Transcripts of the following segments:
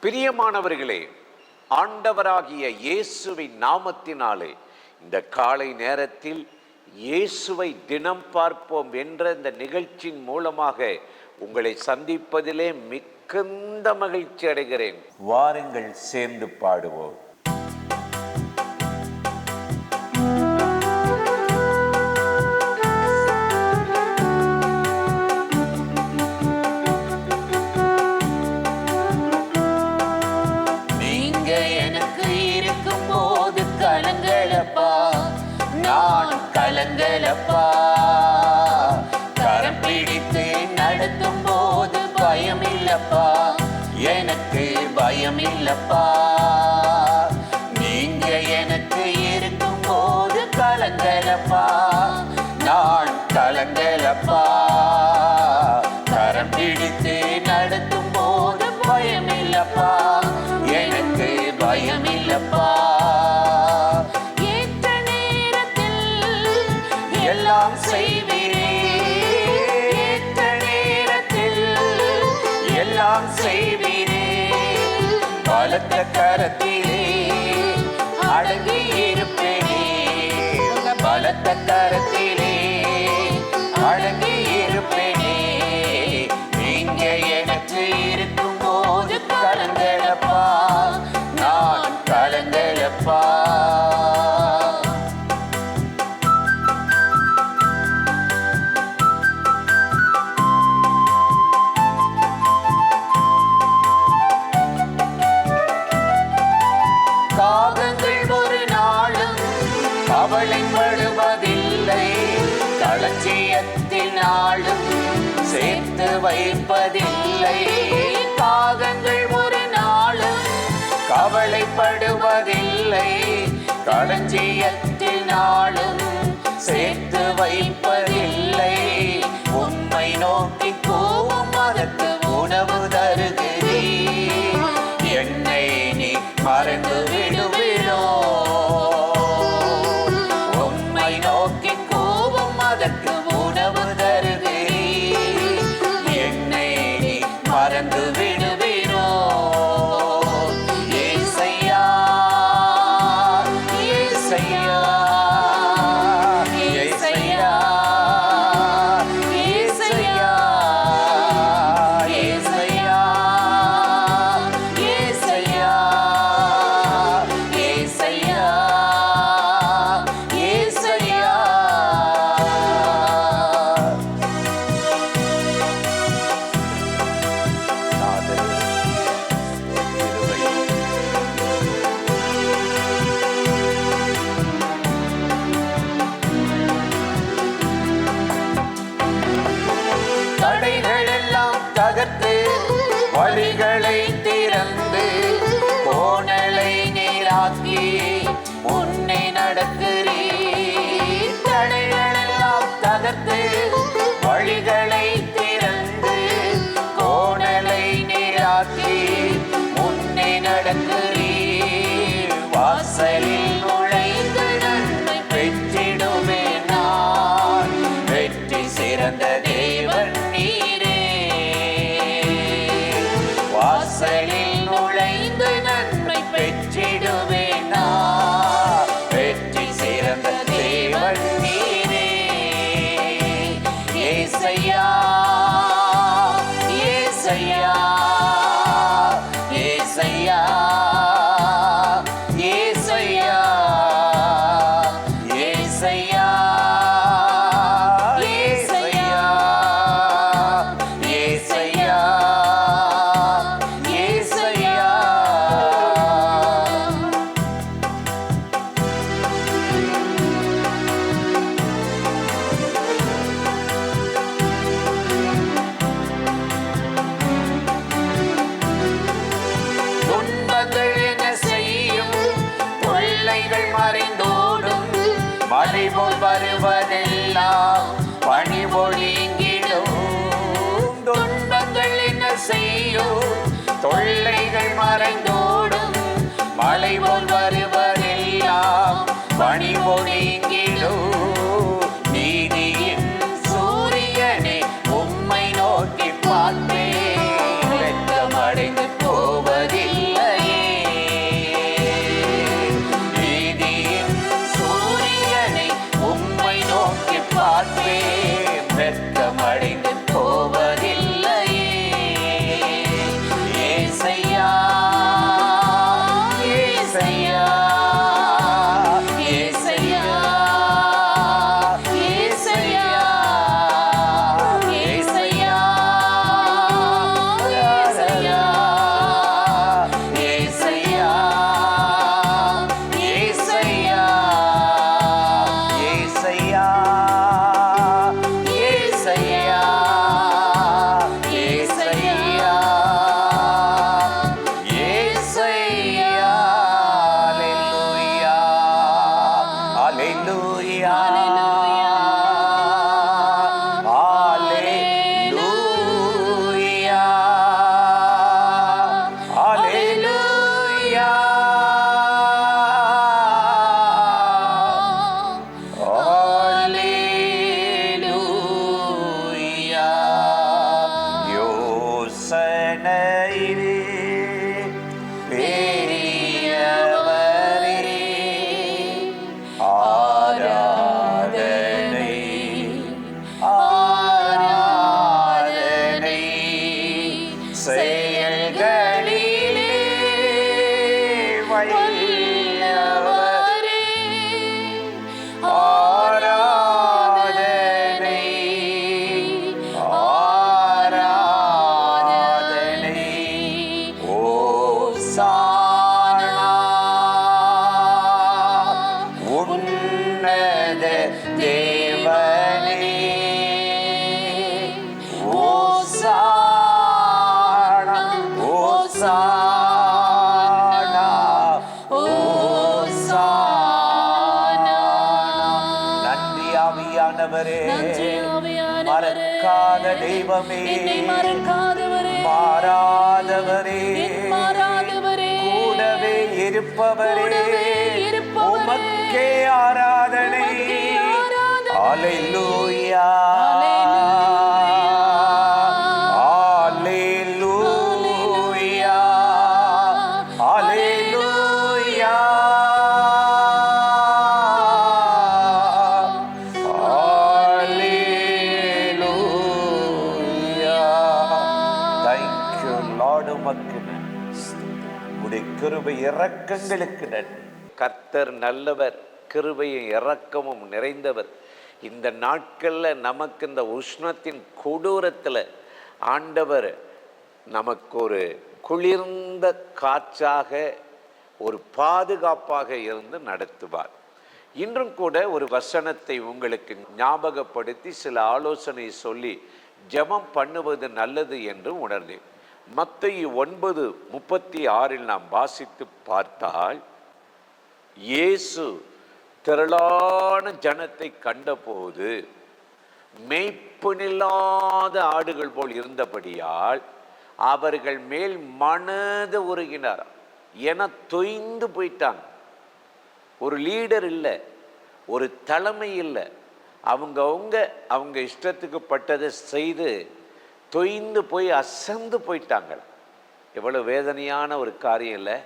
பிரியமானவர்களே, ஆண்டவராகிய இயேசுவின் நாமத்தினாலே இந்த காலை நேரத்தில் இயேசுவை தினம் பார்ப்போம் என்ற இந்த நிகழ்ச்சியின் மூலமாக உங்களை சந்திப்பதிலே மிகுந்த மகிழ்ச்சி அடைகிறேன். வாருங்கள், சேர்ந்து பாடுவோம். கலங்கலப்பா, கரம் பிடித்து நடத்தும் போது பயம் இல்லப்பா, எனக்கு பயம் இல்லப்பா. நீங்க எனக்கு இருக்கும் போது கலங்கலப்பா, நான் கலங்கலப்பா. கரம் பிடித்து நடத்தும் போது பயம் இல்லப்பா, எனக்கு பயம் இல்லப்பா. எல்லாம் செய்வீரே, ஏற்ற நேரத்தில் எல்லாம் செய்வீரே. பலத்த கரத்திலே அடங்கி இருப்பேனே, பலத்த கரத்திலே அடங்கி இருப்பேனே. நீங்க எனக்கு இருக்கும் போது கலங்கலப்பா, நான் கலங்கலப்பா. கவலைப்படுவதில்லை, களஞ்சியத்தில் நாளும் சேர்த்து வைப்பதில்லை. காகங்கள் ஒரு நாளும் கவலைப்படுவதில்லை, களஞ்சியத்தில் நாளும் சேர்த்து வைப்பதில்லை. உம்மை நோக்கி கூவும் அதற்கு உணவு தருகிறீர், என்னை நீ மறந்து விடுவிரோ. நோக்கி கூவும் அதற்கு உணவு தருகிறீர், என்னை நீ மறந்து விடுவீரோ. ஏசையா, ஏசையா, ஏசையா, ஏசையா, ஏசையா, ஏசையா, ஏசையா. தகர்த்து வழிகளை திறந்து கோணலை நீராக்கி முன்னே நடக்கிறீர். தடைகளெல்லாம் தகர்த்து வழிகளை திறந்து கோணலை நீராக்கி முன்னே நடக்கிறீர். வாசலில் நுழைந்து நன்மை பெற்றிடுமே நான், வெற்றி சிறந்த தேவன் நீரே. வாசலில் நுழைந்து நன்மை பெற்றிடுவேன் நான், வெற்றி சிறந்த தேவன் நீரே. ஏசையா, ஏசையா, ஏசையா, ஏசையா, ஏசையா, ஏசையா, ஏசையா. பெரியவரே, ஆராதனை ஆராதனை செயல்களிலே வல்லவரே, ஆராதனை ஆராதனை ஓசானா உன்னத தேவனே, ஓசானா ஓசானா ஓசானா. நன்றி ஆவியானவரே, மறக்காத தெய்வமே, மாறாதவரே, கூடவே இருப்பவரே, உமக்கே ஆராதனை. அல்லேலூயா அல்லேலூயா அல்லேலூயா அல்லேலூயா. Thank you Lord, உமக்கு உடைய கிருபை இரக்கங்களுக்கு நன்றி. கர்த்தர் நல்லவர், கிருபையும் இரக்கமும் நிறைந்தவர். இந்த நாட்களில் நமக்கு இந்த உஷ்ணத்தின் கொடூரத்தில் ஆண்டவர் நமக்கு ஒரு குளிர்ந்த காற்றாக, ஒரு பாதுகாப்பாக இருந்து நடத்துவார். இன்றும் கூட ஒரு வசனத்தை உங்களுக்கு ஞாபகப்படுத்தி சில ஆலோசனை சொல்லி ஜெபம் பண்ணுவது நல்லது என்று உணர்ந்தேன். மத்தேயு 9:36 நாம் வாசித்து பார்த்தால், இயேசு திரளான ஜனத்தை கண்டபோது மேய்ப்பனில்லாத ஆடுகள் போல் இருந்தபடியால் அவர்கள் மேல் மனது உருகினார். என தொய்ந்து போயிட்டாங்க. ஒரு லீடர் இல்லை, ஒரு தலைமை இல்லை. அவங்க இஷ்டத்துக்கு பட்டதை செய்து தொய்ந்து போய் அசந்து போயிட்டாங்க. எவ்வளோ வேதனையான ஒரு காரியம் இல்லை?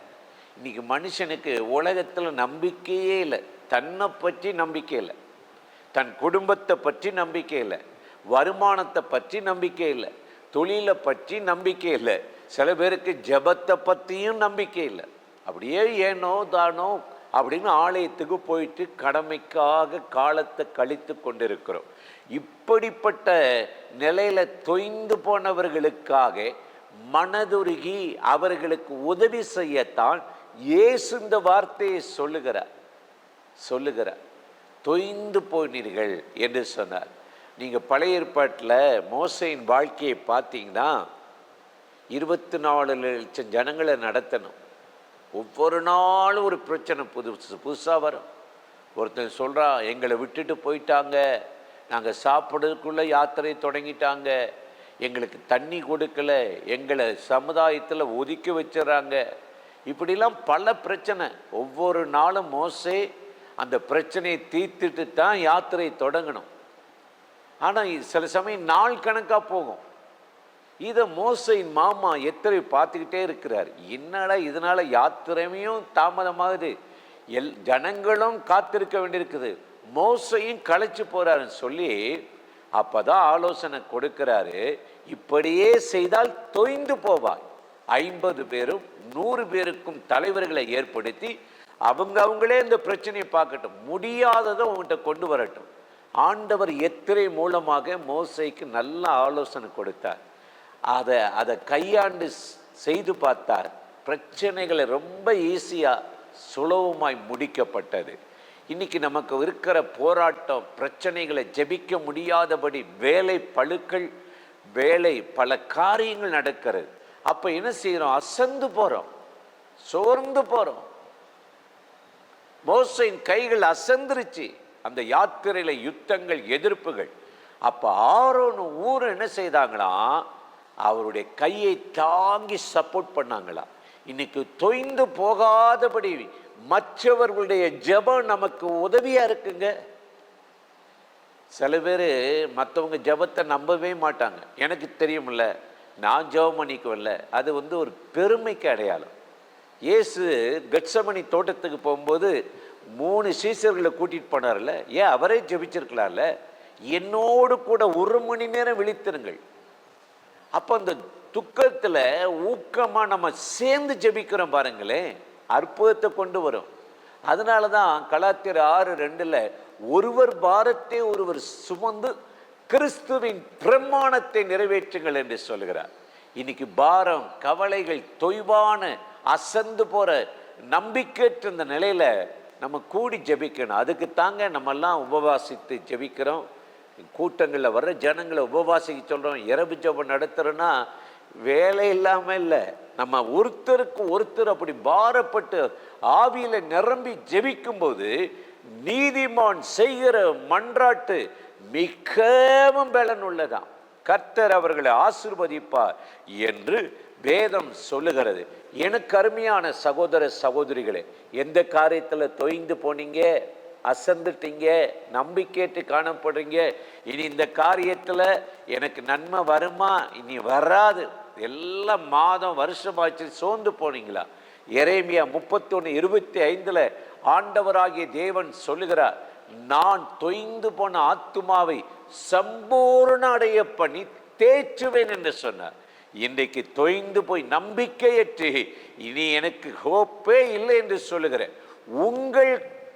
இன்னைக்கு மனுஷனுக்கு உலகத்தில் நம்பிக்கையே இல்லை. தன்னை பற்றி நம்பிக்கை இல்லை, தன் குடும்பத்தை பற்றி நம்பிக்கை இல்லை, வருமானத்தை பற்றி நம்பிக்கை இல்லை, தொழிலை பற்றி நம்பிக்கை இல்லை, சில பேருக்கு ஜெபத்தை பற்றியும் நம்பிக்கை இல்லை. அப்படியே ஏனோ தானோ அப்படின்னு ஆலயத்துக்கு போயிட்டு கடமைக்காக காலத்தை கழித்து கொண்டிருக்கிறோம். இப்படிப்பட்ட நிலையில தொய்ந்து போனவர்களுக்காக மனதுருகி அவர்களுக்கு உதவி செய்யத்தான் இயேசு இந்த வார்த்தையை சொல்லுகிறார். தொய்ந்து போனீர்கள் என்று சொன்னார். நீங்க பழைய ஏற்பாட்டில் மோசேயின் வாழ்க்கையை பார்த்தீங்கன்னா 24 லட்சம் ஜனங்களை நடத்தணும். ஒவ்வொரு நாளும் ஒரு பிரச்சனை புதுசாக வரும். ஒருத்தன் சொல்கிறான், எங்களை விட்டுட்டு போயிட்டாங்க, நாங்கள் சாப்பிட்றதுக்குள்ளே யாத்திரை தொடங்கிட்டாங்க, எங்களுக்கு தண்ணி கொடுக்கல, எங்களை சமுதாயத்தில் ஒதுக்கி வச்சிடறாங்க. இப்படிலாம் பல பிரச்சனை. ஒவ்வொரு நாளும் மோசே அந்த பிரச்சனையை தீர்த்துட்டு தான் யாத்திரை தொடங்கணும். ஆனால் சில சமயம் நாள் கணக்காக போகும். இதை மோசையின் மாமா எத்தனை பார்த்துக்கிட்டே இருக்கிறார். என்னடா இதனால யாத்திரையும் தாமதமாகுது, ஜனங்களும் காத்திருக்க வேண்டியிருக்குது, மோசையும் களைச்சு போறாருன்னு சொல்லி அப்பதான் ஆலோசனை கொடுக்கிறாரு. இப்படியே செய்தால் தொய்ந்து போவாய். 50 பேரும் 100 பேருக்கும் தலைவர்களை ஏற்படுத்தி அவங்களே இந்த பிரச்சனையை பார்க்கட்டும், முடியாததை உங்கள்கிட்ட கொண்டு வரட்டும். ஆண்டவர் எத்திரை மூலமாக மோசைக்கு நல்ல ஆலோசனை கொடுத்தார். அதை கையாண்டு செய்து பார்த்தார். பிரச்சனைகளை ரொம்ப ஈஸியாக சுலபமாய் முடிக்கப்பட்டது. இன்னைக்கு நமக்கு இருக்கிற போராட்டம், பிரச்சனைகளை ஜெபிக்க முடியாதபடி வேலை பளுக்கள், பல காரியங்கள் நடக்கிறது. அப்போ என்ன செய்கிறோம்? அசந்து போகிறோம், சோர்ந்து போகிறோம். மோசையின் கைகள் அசந்துருச்சு அந்த யாத்திரையில், யுத்தங்கள், எதிர்ப்புகள். அப்போ ஆரோனும் ஊரும் என்ன செய்தாங்களாம்? அவருடைய கையை தாங்கி சப்போர்ட் பண்ணாங்களா. இன்னைக்கு தொய்ந்து போகாதபடி மற்றவர்களுடைய ஜெபம் நமக்கு உதவியா இருக்குங்க. சில பேர் மற்றவங்க ஜெபத்தை நம்பவே மாட்டாங்க. எனக்கு தெரியும்ல, நான் ஜெபம் பண்ணிக்குவல்ல, அது ஒரு பெருமைக்கு அடையாளம். இயேசு கெத்சமனி தோட்டத்துக்கு போகும்போது 3 சீசர்களை கூட்டிட்டு போனார்ல, ஏன் அவரே ஜெபிச்சிருக்கலாம்ல? என்னோடு கூட 1 மணி நேரம் விழித்திருங்கள். அப்போ அந்த துக்கத்தில் ஊக்கமாக நம்ம சேர்ந்து ஜெபிக்கிறோம் பாருங்களேன், அற்புதத்தை கொண்டு வரும். அதனால தான் கலாத்தியர் 6:2 ஒருவர் பாரத்தை ஒருவர் சுமந்து கிறிஸ்துவின் பிரமாணத்தை நிறைவேற்றுங்கள் என்று சொல்கிறார். இன்னைக்கு பாரம், கவலைகள், தொய்வான அசந்து போற நம்பிக்கையற்ற இந்த நிலையில நம்ம கூடி ஜெபிக்கணும். அதுக்கு தாங்க நம்மெல்லாம் உபவாசித்து ஜெபிக்கிறோம். கூட்டங்களில் வர்ற ஜனங்களை உபவாசிக்க சொல்கிறோம், இரவு ஜெபம் நடத்துகிறோன்னா வேலை இல்லாமல் இல்லை. நம்ம ஒருத்தருக்கு ஒருத்தர் அப்படி பாரப்பட்டு ஆவியில் நிரம்பி ஜெபிக்கும்போது நீதிமான் செய்கிற மன்றாட்டு மிகவும் பலன் உள்ளதாம். கர்த்தர் அவர்களை ஆசீர்வதிப்பார் என்று வேதம் சொல்லுகிறது. எனக்கு அருமையான சகோதர சகோதரிகளே, எந்த காரியத்தில் தொய்ந்து போனீங்க, அசந்துட்டீங்க, நம்பிக்கையற்று காணப்படுறீங்க, இனி இந்த காரியத்தில் எனக்கு நன்மை வருமா, இனி வராது, எல்லாம் மாதம் வருஷமாச்சு சோர்ந்து போனீங்களா? எரேமியா 31:25 ஆண்டவராகிய தேவன் சொல்லுகிறார், நான் தொய்ந்து போன ஆத்துமாவை சம்பூர்ண அடைய பண்ணி தேற்றுவேன் என்று சொன்னார். இன்றைக்கு தொய்ந்து போய் நம்பிக்கையற்று இனி எனக்கு ஹோப்பே இல்லை என்று சொல்லுகிற உங்கள்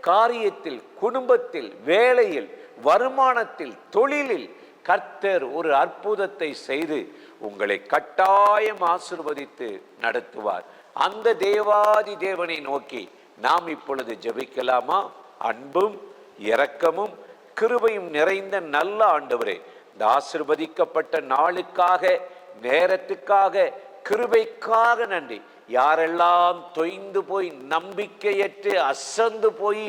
காரியத்தில், குடும்பத்தில், வேலையில், வருமானத்தில், தொழிலில் கர்த்தர் ஒரு அற்புதத்தை செய்து உங்களை கட்டாயம் ஆசீர்வதித்து நடத்துவார். அந்த தேவாதி தேவனை நோக்கி நாம் இப்பொழுது ஜெபிக்கலாமா? அன்பும் இரக்கமும் கிருபையும் நிறைந்த நல்ல ஆண்டவரே, இந்த ஆசீர்வதிக்கப்பட்ட நாளுக்காக, நேரத்துக்காக, கிருபைக்காக நன்றி. யாரெல்லாம் தொய்ந்து போய் நம்பிக்கையற்று அசந்து போய்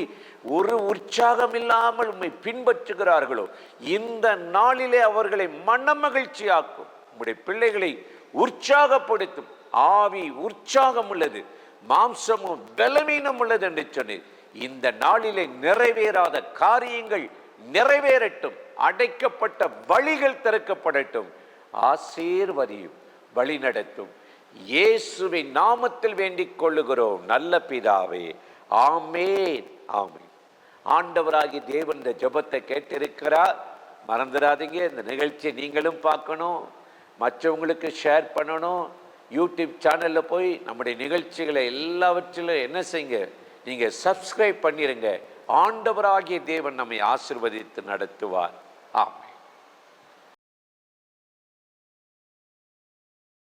ஒரு உற்சாகம் இல்லாமல் உம்மை பின்பற்றுகிறார்களோ, இந்த நாளிலே அவர்களை மனமகிழ்ச்சியாக்கும். உம்முடைய பிள்ளைகளை உற்சாகப்படுத்தும். ஆவி உற்சாகம் உள்ளது, மாம்சமும் பலவீனம் உள்ளது என்று சொன்னீர். இந்த நாளிலே நிறைவேறாத காரியங்கள் நிறைவேறட்டும், அடைக்கப்பட்ட வழிகள் திறக்கப்படட்டும், ஆசீர்வதியும், வழி நடத்தும். இயேசுவின் நாமத்தில் வேண்டிக் கொள்ளுகிறோம் நல்ல பிதாவே, ஆமேன், ஆமேன். ஆண்டவராகிய தேவன் இந்த ஜெபத்தை கேட்டிருக்கிறார். மறந்துடாதீங்க, இந்த நிகழ்ச்சியை நீங்களும் பார்க்கணும், மற்றவங்களுக்கு ஷேர் பண்ணணும். யூடியூப் சேனலில் போய் நம்முடைய நிகழ்ச்சிகளை எல்லாவற்றிலும் என்ன செய்யுங்க, நீங்கள் சப்ஸ்கிரைப் பண்ணிடுங்க. ஆண்டவராகிய தேவன் நம்மை ஆசீர்வதித்து நடத்துவார். ஆமென்.